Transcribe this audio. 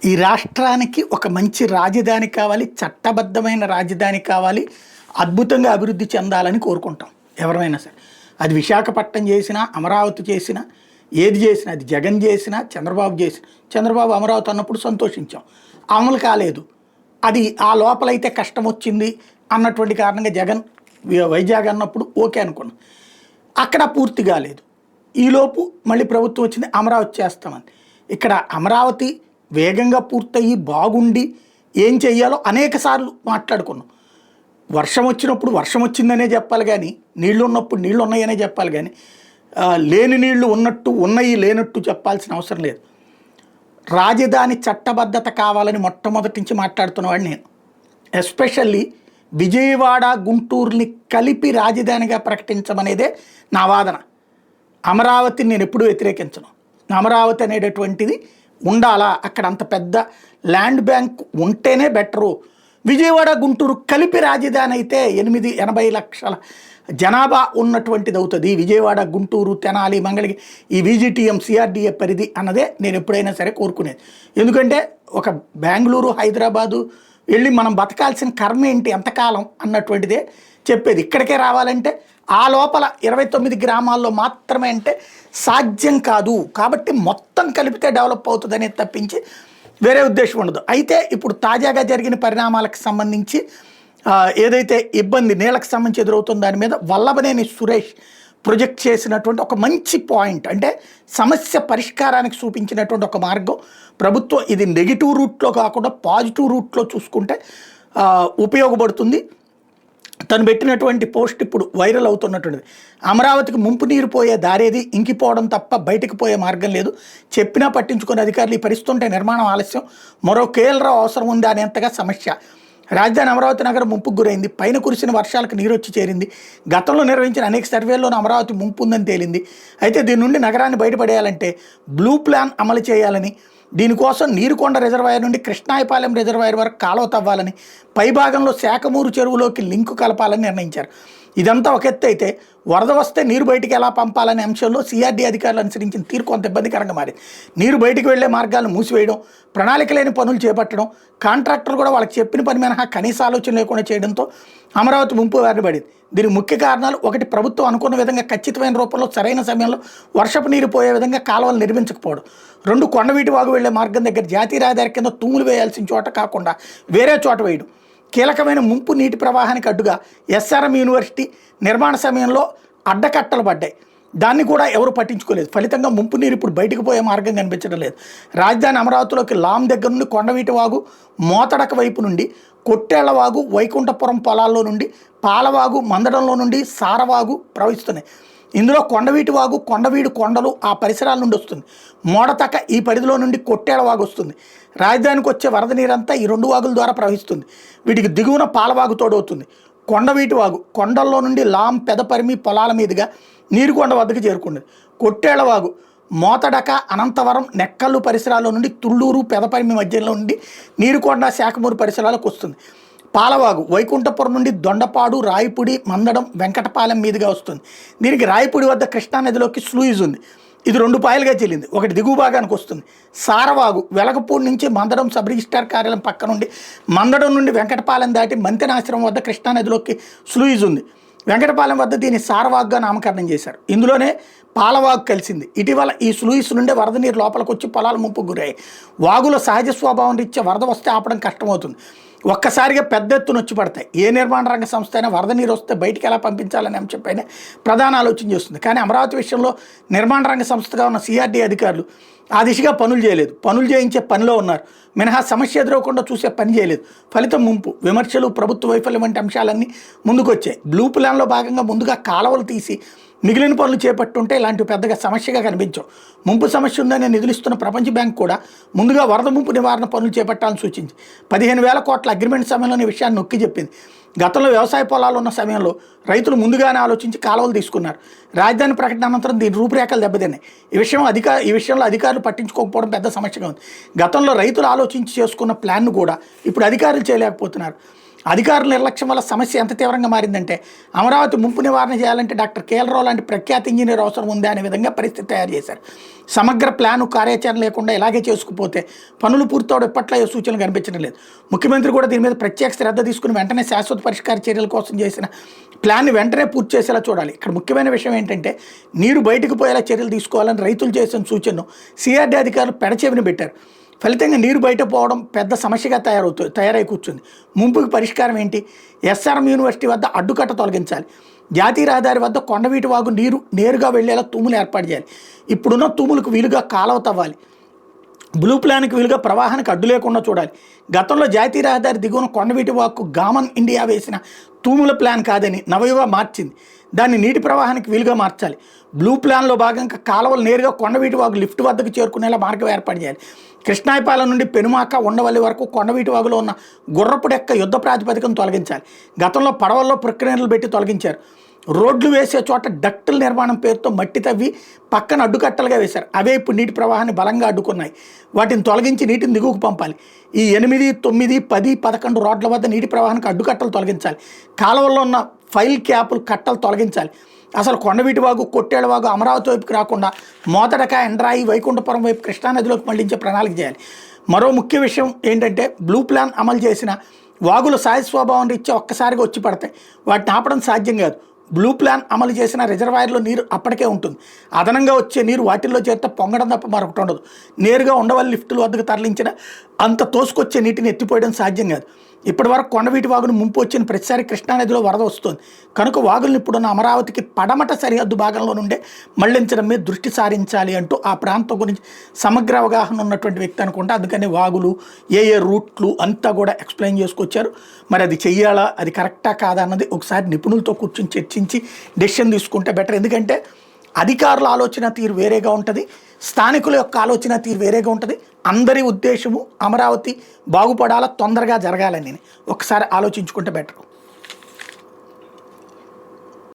ఈ రాష్ట్రానికి ఒక మంచి రాజధాని కావాలి, చట్టబద్ధమైన రాజధాని కావాలి, అద్భుతంగా అభివృద్ధి చెందాలని కోరుకుంటాం ఎవరైనా సరే. అది విశాఖపట్నం చేసినా, అమరావతి చేసినా, ఏది చేసినా, అది జగన్ చేసినా, చంద్రబాబు చేసినా. చంద్రబాబు అమరావతి అన్నప్పుడు సంతోషించాం, అమలు కాలేదు. అది ఆ లోపలైతే కష్టం వచ్చింది అన్నటువంటి కారణంగా జగన్ వైజాగ్ అన్నప్పుడు ఓకే అనుకున్నాం, అక్కడ పూర్తి కాలేదు. ఈలోపు మళ్ళీ ప్రభుత్వం వచ్చింది, అమరావతి చేస్తామని. ఇక్కడ అమరావతి వేగంగా పూర్తయ్యి బాగుండి ఏం చెయ్యాలో అనేక సార్లు మాట్లాడుకున్నాం. వర్షం వచ్చినప్పుడు వర్షం వచ్చిందనే చెప్పాలి కానీ, నీళ్లు ఉన్నప్పుడు నీళ్లు ఉన్నాయనే చెప్పాలి కానీ, లేని నీళ్లు ఉన్నట్టు ఉన్నాయి లేనట్టు చెప్పాల్సిన అవసరం లేదు. రాజధాని చట్టబద్ధత కావాలని మొట్టమొదటి నుంచి మాట్లాడుతున్నవాడు నేను. ఎస్పెషల్లీ విజయవాడ గుంటూరుని కలిపి రాజధానిగా ప్రకటించమనేదే నా వాదన. అమరావతిని నేను ఎప్పుడూ వ్యతిరేకించను. అమరావతి అనేటటువంటిది ఉండాలా, అక్కడ అంత పెద్ద ల్యాండ్ బ్యాంక్ ఉంటేనే బెటరు. విజయవాడ గుంటూరు కలిపి రాజధాని అయితే 80 లక్షల జనాభా ఉన్నటువంటిది అవుతుంది. విజయవాడ గుంటూరు తెనాలి మంగళగిరి ఈ విజిటిఎం సిఆర్డిఏ పరిధి అన్నదే నేను ఎప్పుడైనా సరే కోరుకునేది. ఎందుకంటే ఒక బెంగళూరు హైదరాబాదు వెళ్ళి మనం బతకాల్సిన కర్మ ఏంటి ఎంతకాలం అన్నటువంటిదే చెప్పేది. ఇక్కడికే రావాలంటే ఆ లోపల 29 గ్రామాల్లో మాత్రమే అంటే సాధ్యం కాదు. కాబట్టి మొత్తం కలిపితే డెవలప్ అవుతుంది అనేది తప్పించి వేరే ఉద్దేశం ఉండదు. అయితే ఇప్పుడు తాజాగా జరిగిన పరిణామాలకు సంబంధించి ఏదైతే ఇబ్బంది నీళ్ళకి సంబంధించి ఎదురవుతుందో దాని మీద వల్లభనేని సురేష్ ప్రొజెక్ట్ చేసినటువంటి ఒక మంచి పాయింట్, అంటే సమస్య పరిష్కారానికి చూపించినటువంటి ఒక మార్గం ప్రభుత్వం ఇది నెగిటివ్ రూట్లో కాకుండా పాజిటివ్ రూట్లో చూసుకుంటే ఉపయోగపడుతుంది. తను పెట్టినటువంటి పోస్ట్ ఇప్పుడు వైరల్ అవుతున్నటువంటిది. అమరావతికి ముంపు నీరు పోయే దారేది, ఇంకిపోవడం తప్ప బయటకు పోయే మార్గం లేదు. చెప్పినా పట్టించుకునే అధికారులు ఈ పరిస్థితుంటే నిర్మాణం ఆలస్యం, మరో కేఎల్రావు అవసరం ఉంది అనేంతగా సమస్య. రాజధాని అమరావతి నగరం ముంపుకు గురైంది. పైన కురిసిన వర్షాలకు నీరు వచ్చి చేరింది. గతంలో నిర్వహించిన అనేక సర్వేల్లోనూ అమరావతి ముంపు ఉందని తేలింది. అయితే దీని నుండి నగరాన్ని బయటపడేయాలంటే బ్లూ ప్లాన్ అమలు చేయాలని, దీనికోసం నీరుకొండ రిజర్వాయర్ నుండి కృష్ణాయపాలెం రిజర్వాయర్ వరకు కాలువ తవ్వాలని, పైభాగంలో శాఖమూరు చెరువులోకి లింకు కలపాలని నిర్ణయించారు. ఇదంతా ఒక ఎత్తు అయితే, వరద వస్తే నీరు బయటికి ఎలా పంపాలనే అంశంలో సిఆర్డీ అధికారులు అనుసరించిన తీరు కొంత ఇబ్బందికరంగా మారింది. నీరు బయటికి వెళ్లే మార్గాలను మూసివేయడం, ప్రణాళిక లేని పనులు చేపట్టడం, కాంట్రాక్టర్లు కూడా వాళ్ళకి చెప్పిన పని మినహా కనీస ఆలోచన లేకుండా చేయడంతో అమరావతి ముంపు బారిన పడింది. దీనికి ముఖ్య కారణాలు: ఒకటి, ప్రభుత్వం అనుకున్న విధంగా ఖచ్చితమైన రూపంలో సరైన సమయంలో వర్షపు నీరు పోయే విధంగా కాలువలు నిర్మించకపోవడం. రెండు, కొండవీటి వాగు వెళ్లే మార్గం దగ్గర జాతీయ రహదారి కింద తూములు వేయాల్సిన చోట కాకుండా వేరే చోట వేయడం. కీలకమైన ముంపు నీటి ప్రవాహానికి అడ్డుగా ఎస్ఆర్ఎం యూనివర్సిటీ నిర్మాణ సమయంలో అడ్డకట్టలు పడ్డాయి, దాన్ని కూడా ఎవరు పట్టించుకోలేదు. ఫలితంగా ముంపు నీరు ఇప్పుడు బయటకు పోయే మార్గం కనిపించడం లేదు. రాజధాని అమరావతిలోకి లాం దగ్గర నుండి కొండవీటి వాగు, మోతడక వైపు నుండి కొట్టేళ్లవాగు, వైకుంఠపురం పొలాల్లో నుండి పాలవాగు, మందడంలో నుండి సారవాగు ప్రవహిస్తున్నాయి. ఇందులో కొండవీటి వాగు, కొండవీడు కొండలు ఆ పరిసరాల నుండి వస్తుంది. మోడతక ఈ పరిధిలో నుండి కొట్టేళ్లవాగు వస్తుంది. రాజధానికి వచ్చే వరద నీరంతా ఈ రెండు వాగుల ద్వారా ప్రవహిస్తుంది. వీటికి దిగువన పాలవాగు తోడవుతుంది. కొండవీటి వాగు కొండల్లో నుండి లాం పెదపరిమి పొలాల మీదుగా నీరుకొండ వద్దకు చేరుకున్నది. కొట్టేళ్లవాగు మోతడక, అనంతవరం, నెక్కల్లు పరిసరాల్లో నుండి తుళ్ళూరు పెదపరిమి మధ్యలో నుండి నీరుకొండ, శాఖమూరు పరిసరాలకు వస్తుంది. పాలవాగు వైకుంఠపురం నుండి దొండపాడు, రాయపుడి, మందడం, వెంకటపాలెం మీదుగా వస్తుంది. దీనికి రాయపుడి వద్ద కృష్ణానదిలోకి స్లూయిజ్ ఉంది. ఇది 2 పాయలుగా చెల్లింది, ఒకటి దిగువ భాగానికి వస్తుంది. సారవాగు వెలగపూడి నుంచి మందడం సబ్ రిజిస్ట్రార్ కార్యాలయం పక్క నుండి, మందడం నుండి వెంకటపాలెం దాటి మంతెనాశ్రమం వద్ద కృష్ణానదిలోకి స్లూయిజ్ ఉంది. వెంకటపాలెం వద్ద దీన్ని సారవాగ్గా నామకరణం చేశారు. ఇందులోనే పాలవాగు కలిసింది. ఇటీవల ఈ స్లూయిస్ నుండే వరద నీరు లోపలికి వచ్చి పొలాలు ముంపుకు గురయ్యాయి. వాగుల సహజ స్వభావం రీత్యా వరద వస్తే ఆపడం కష్టమవుతుంది. ఒక్కసారిగా పెద్ద ఎత్తున వచ్చి పడతాయి. ఏ నిర్మాణ రంగ సంస్థ అయినా వరద నీరు వస్తే బయటికి ఎలా పంపించాలనే అంశంపైన ప్రధాన ఆలోచన చేస్తుంది. కానీ అమరావతి విషయంలో నిర్మాణ రంగ సంస్థగా ఉన్న సిఆర్డీ అధికారులు ఆ దిశగా పనులు చేయలేదు. పనులు చేయించే పనిలో ఉన్నారు మినహా సమస్య ఎదురవకుండా చూసే పని చేయలేదు. ఫలితం ముంపు, విమర్శలు, ప్రభుత్వ వైఫల్యం వంటి అంశాలన్నీ ముందుకొచ్చాయి. బ్లూ ప్లాన్లో భాగంగా ముందుగా కాలువలు తీసి మిగిలిన పనులు చేపట్టుంటే ఇలాంటివి పెద్దగా సమస్యగా కనిపించవు. ముంపు సమస్య ఉందని నిధులిస్తున్న ప్రపంచ బ్యాంక్ కూడా ముందుగా వరద ముంపు నివారణ పనులు చేపట్టాలని సూచించి 15,000 కోట్ల అగ్రిమెంట్ సమయంలోని విషయాన్ని నొక్కి చెప్పింది. గతంలో వ్యవసాయ పొలాలు ఉన్న సమయంలో రైతులు ముందుగానే ఆలోచించి కాలువలు తీసుకున్నారు. రాజధాని ప్రకటన అనంతరం దీని రూపురేఖలు దెబ్బతిన్నాయి. ఈ విషయంలో అధికారులు పట్టించుకోకపోవడం పెద్ద సమస్యగా ఉంది. గతంలో రైతులు ఆలోచించి చేసుకున్న ప్లాన్ను కూడా ఇప్పుడు అధికారులు చేయలేకపోతున్నారు. అధికారుల నిర్లక్ష్యం వల్ల సమస్య ఎంత తీవ్రంగా మారిందంటే అమరావతి ముంపు నివారణ చేయాలంటే డాక్టర్ కేఎల్ రావు లాంటి ప్రఖ్యాత ఇంజనీర్ అవసరం ఉందా అనే విధంగా పరిస్థితి తయారు చేశారు. సమగ్ర ప్లాను కార్యాచరణ లేకుండా ఇలాగే చేసుకుపోతే పనులు పూర్తవడం ఇప్పట్లో ఏ సూచనలు కనిపించడం లేదు. ముఖ్యమంత్రి కూడా దీని మీద ప్రత్యేక శ్రద్ధ తీసుకుని వెంటనే శాశ్వత పరిష్కార చర్యల కోసం చేసిన ప్లాన్ని వెంటనే పూర్తి చేసేలా చూడాలి. ఇక్కడ ముఖ్యమైన విషయం ఏంటంటే నీరు బయటకు పోయేలా చర్యలు తీసుకోవాలని రైతులు చేసిన సూచనను సిఆర్డీ అధికారులు పెడచెవిన పెట్టారు. ఫలితంగా నీరు బయట పోవడం పెద్ద సమస్యగా తయారై కూర్చుంది. ముంపుకి పరిష్కారం ఏంటి? ఎస్ఆర్ఎం యూనివర్సిటీ వద్ద అడ్డుకట్ట తొలగించాలి. జాతీయ రహదారి వద్ద కొండవీటి వాగు నీరు నేరుగా వెళ్లేలా తూములు ఏర్పాటు చేయాలి. ఇప్పుడున్న తూములకు వీలుగా కాలువ తవ్వాలి. బ్లూ ప్లాన్కి వీలుగా ప్రవాహానికి అడ్డు లేకుండా చూడాలి. గతంలో జాతీయ రహదారి దిగువన కొండవీటి వాక్కు గామన్ ఇండియా వేసిన తూముల ప్లాన్ కాదని నవయుగ మార్చింది. దాన్ని నీటి ప్రవాహానికి వీలుగా మార్చాలి. బ్లూ ప్లాన్లో భాగంగా కాలువలు నేరుగా కొండవీటి వాగు లిఫ్ట్ వద్దకు చేరుకునేలా మార్గం ఏర్పాటు చేయాలి. కృష్ణాయపాలెం నుండి పెనుమాక ఉండవల్లి వరకు కొండవీటి వాగులో ఉన్న గుర్రపు డెక్క యుద్ధ ప్రాతిపదికను తొలగించాలి. గతంలో పడవల్లో ప్రక్రియలు పెట్టి తొలగించారు. రోడ్లు వేసే చోట డక్టుల నిర్మాణం పేరుతో మట్టి తవ్వి పక్కన అడ్డుకట్టలుగా వేశారు. అవే ఇప్పుడు నీటి ప్రవాహాన్ని బలంగా అడ్డుకున్నాయి. వాటిని తొలగించి నీటిని దిగువకు పంపాలి. ఈ 8, 9, 10, 11 రోడ్ల వద్ద నీటి ప్రవాహానికి అడ్డుకట్టలు తొలగించాలి. కాలువల్లో ఉన్న ఫైల్ క్యాపులు కట్టలు తొలగించాలి. అసలు కొండవీటి వాగు, కొట్టేళ్ల వాగు అమరావతి వైపుకి రాకుండా మోతడక, ఎండ్రాయి, వైకుంఠపురం వైపు కృష్ణానదిలోకి మళ్లించే ప్రణాళిక చేయాలి. మరో ముఖ్య విషయం ఏంటంటే బ్లూ ప్లాన్ అమలు చేసిన వాగులు సహజ స్వభావం రీత్యా ఒక్కసారిగా వచ్చి పడతాయి. వాటిని ఆపడం సాధ్యం కాదు. బ్లూ ప్లాన్ అమలు చేసిన రిజర్వాయర్లో నీరు అప్పటికే ఉంటుంది. అదనంగా వచ్చే నీరు వాటిల్లో చేరితే పొంగడం తప్ప మరొకటి ఉండదు. నేరుగా ఉండవల్లి లిఫ్టుల వద్దకు తరలించిన అంత తోసుకొచ్చే నీటిని ఎత్తిపోయడం సాధ్యం కాదు. ఇప్పటి వరకు కొండవీటి వాగును ముంపు వచ్చిన ప్రతిసారి కృష్ణానదిలో వరద వస్తుంది. కనుక వాగులను ఇప్పుడున్న అమరావతికి పడమట సరిహద్దు భాగంలో నుండే మళ్లించడం మీద దృష్టి సారించాలి అంటూ ఆ ప్రాంతం గురించి సమగ్ర అవగాహన ఉన్నటువంటి వ్యక్తి అనుకుంటా. అందుకని వాగులు ఏ రూట్లు అంతా కూడా ఎక్స్ప్లెయిన్ చేసుకొచ్చారు. మరి అది చెయ్యాలా, అది కరెక్టా కాదా అన్నది ఒకసారి నిపుణులతో కూర్చొని చర్చించి డెసిషన్ తీసుకుంటే బెటర్. ఎందుకంటే అధికారుల ఆలోచన తీరు వేరేగా ఉంటుంది, స్థానికుల యొక్క ఆలోచన తీరు వేరేగా ఉంటుంది. అందరి ఉద్దేశము అమరావతి బాగుపడాలా, తొందరగా జరగాలని ఒకసారి ఆలోచించుకుంటే బెటర్.